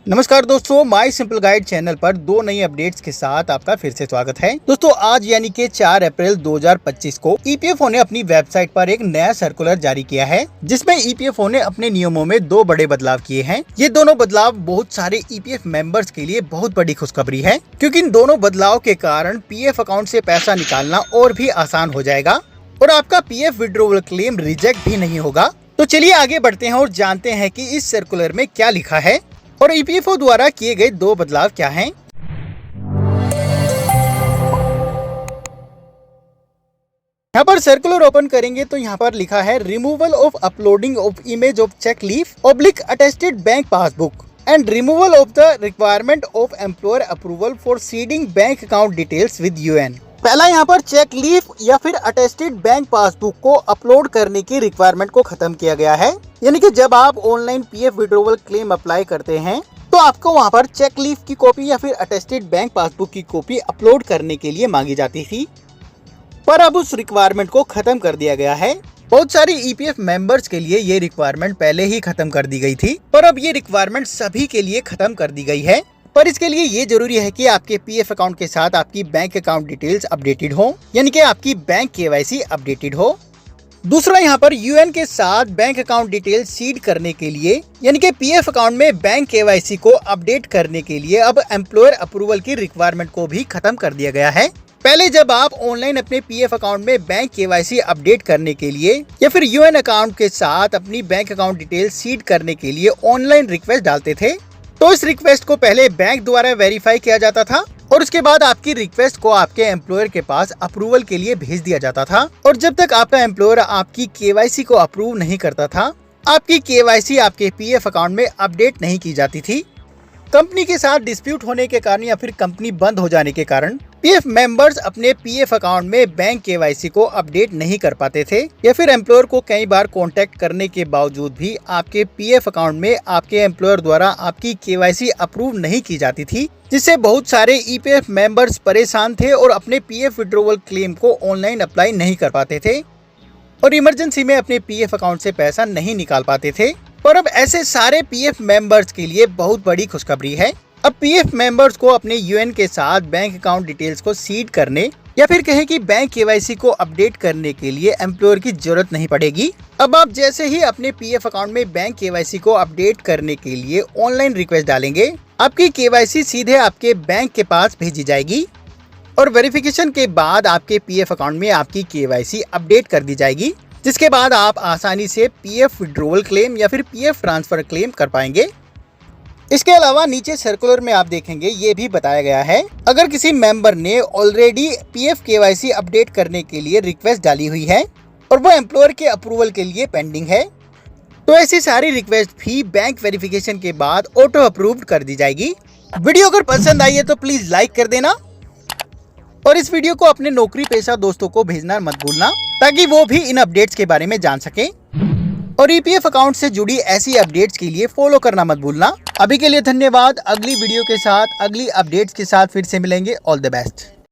नमस्कार दोस्तों, my simple guide channel पर दो नई अपडेट्स के साथ आपका फिर से स्वागत है। दोस्तों आज यानी कि 4 अप्रैल 2025 को ईपीएफओ ने अपनी वेबसाइट पर एक नया सर्कुलर जारी किया है, जिसमें ईपीएफओ ने अपने नियमों में दो बड़े बदलाव किए हैं। ये दोनों बदलाव बहुत सारे ईपीएफ मेंबर्स के लिए बहुत बड़ी खुशखबरी है, क्योंकि इन दोनों बदलाव के कारण पीएफ अकाउंट से पैसा निकालना और भी आसान हो जाएगा और आपका पीएफ विड्रॉवल क्लेम रिजेक्ट भी नहीं होगा। तो चलिए आगे बढ़ते हैं और जानते हैं कि इस सर्कुलर में क्या लिखा है और ईपीएफओ द्वारा किए गए दो बदलाव क्या हैं। यहाँ पर सर्कुलर ओपन करेंगे तो यहाँ पर लिखा है removal of uploading of image of cheque leaf oblique attested bank passbook and removal of the requirement of employer approval for seeding bank account details with UN. पहला यहाँ पर चेक लीफ या फिर अटेस्टेड बैंक पासबुक को upload करने की requirement को खत्म किया गया है, यानी कि जब आप online PF withdrawal claim apply करते हैं तो आपको वहाँ पर चेक लीफ की कॉपी या फिर अटेस्टेड बैंक पासबुक की कॉपी अपलोड करने के लिए मांगी जाती थी, पर अब उस रिक्वायरमेंट को खत्म कर दिया गया है। बहुत सारे ईपीएफ मेंबर्स के लिए ये रिक्वायरमेंट पहले ही खत्म कर दी गई थी, पर अब ये रिक्वायरमेंट सभी के लिए खत्म कर दी गई है। पर इसके लिए ये जरूरी है कि आपके पीएफ अकाउंट के साथ आपकी बैंक अकाउंट डिटेल्स अपडेटेड हो, यानी कि आपकी बैंक केवाईसी अपडेटेड हो। दूसरा, यहाँ पर यूएन के साथ बैंक अकाउंट डिटेल्स सीड करने के लिए, यानी कि पीएफ अकाउंट में बैंक केवाईसी को अपडेट करने के लिए अब एम्प्लॉयर अप्रूवल की रिक्वायरमेंट को भी खत्म कर दिया गया है। पहले जब आप ऑनलाइन अपने पीएफ अकाउंट में बैंक केवाईसी अपडेट करने के लिए या फिर यूएन अकाउंट के साथ अपनी बैंक अकाउंट डिटेल्स सीड करने के लिए ऑनलाइन रिक्वेस्ट डालते थे, तो इस रिक्वेस्ट को पहले बैंक द्वारा वेरीफाई किया जाता था और उसके बाद आपकी रिक्वेस्ट को आपके एम्प्लॉयर के पास अप्रूवल के लिए भेज दिया जाता था। और जब तक आपका एम्प्लॉयर आपकी केवाईसी को अप्रूव नहीं करता था, आपकी केवाईसी आपके पीएफ अकाउंट में अपडेट नहीं की जाती थी। कंपनी के साथ डिस्प्यूट होने के कारण या फिर कंपनी बंद हो जाने के कारण पीएफ मेंबर्स अपने पीएफ अकाउंट में बैंक केवाईसी को अपडेट नहीं कर पाते थे, या फिर एम्प्लॉयर को कई बार कांटेक्ट करने के बावजूद भी आपके पीएफ अकाउंट में आपके एम्प्लॉयर द्वारा आपकी केवाईसी अप्रूव नहीं की जाती थी, जिससे बहुत सारे ईपीएफ मेंबर्स परेशान थे और अपने पीएफ विड्रॉवल क्लेम को ऑनलाइन अप्लाई नहीं कर पाते थे और इमरजेंसी में अपने पीएफ अकाउंट से पैसा नहीं निकाल पाते थे। पर अब ऐसे सारे पीएफ मेंबर्स के लिए बहुत बड़ी खुशखबरी है। अब पीएफ मेंबर्स को अपने यूएन के साथ बैंक अकाउंट डिटेल्स को सीड करने या फिर कहें कि बैंक केवाईसी को अपडेट करने के लिए एम्प्लॉयर की जरूरत नहीं पड़ेगी। अब आप जैसे ही अपने पीएफ अकाउंट में बैंक केवाईसी को अपडेट करने के लिए ऑनलाइन रिक्वेस्ट डालेंगे, आपकी केवाईसी सीधे आपके बैंक के पास भेजी जाएगी और वेरिफिकेशन के बाद आपके पीएफ अकाउंट में आपकी केवाईसी अपडेट कर दी जाएगी, जिसके बाद आप आसानी से पीएफ विड्रॉवल क्लेम या फिर पीएफ ट्रांसफर क्लेम कर पाएंगे। इसके अलावा नीचे सर्कुलर में आप देखेंगे ये भी बताया गया है, अगर किसी मेंबर ने ऑलरेडी पीएफ केवाईसी अपडेट करने के लिए रिक्वेस्ट डाली हुई है और वो एम्प्लॉयर के अप्रूवल के लिए पेंडिंग है, तो ऐसी सारी रिक्वेस्ट भी बैंक वेरिफिकेशन के बाद ऑटो अप्रूव्ड कर दी जाएगी। वीडियो अगर पसंद आई है तो प्लीज लाइक कर देना और इस वीडियो को अपने नौकरी पेशा दोस्तों को भेजना मत भूलना, ताकि वो भी इन अपडेट्स के बारे में जान सके। और ईपीएफ अकाउंट से जुड़ी ऐसी अपडेट्स के लिए फॉलो करना मत भूलना। अभी के लिए धन्यवाद। अगली वीडियो के साथ, अगली अपडेट्स के साथ फिर से मिलेंगे। All the best.